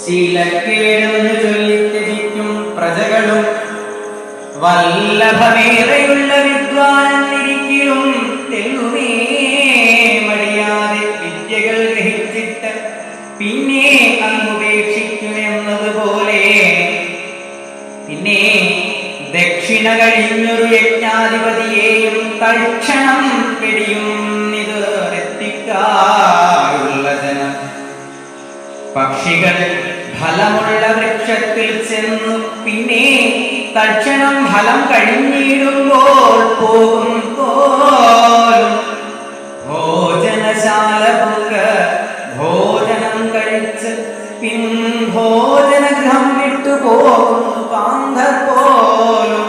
ശീലക്കേടെന്ന് ചൊല്ലിത്യജിക്കും പ്രജകളും വല്ലഭമേറെയുള്ള വിദ്വാനെന്നിരിക്കലും തെല്ലുമേ മടിയാതെ വിദ്യകൾ ഗ്രഹിച്ചിട്ട് പിന്നെ അങ്ങുപേക്ഷിക്കുമെന്നതുപോലെ പിന്നെ ദക്ഷിണ കഴിഞ്ഞൊരു യജ്ഞാധിപതിയെയും തൽക്ഷണം പിടിയുന്നിത് എത്തിക്കാറുള്ള ജനം പക്ഷികൾ ഫലമുള്ള വൃക്ഷത്തിൽ ചെന്നു പിന്നെ തൽക്ഷണം ഫലം കഴിഞ്ഞിടുമ്പോൾ പോകും പോലും ഭോജനശാല ഭോജനം കഴിച്ച് ഭോജനഗൃഹം വിട്ടുപോകുന്നു പാന്തർ പോലും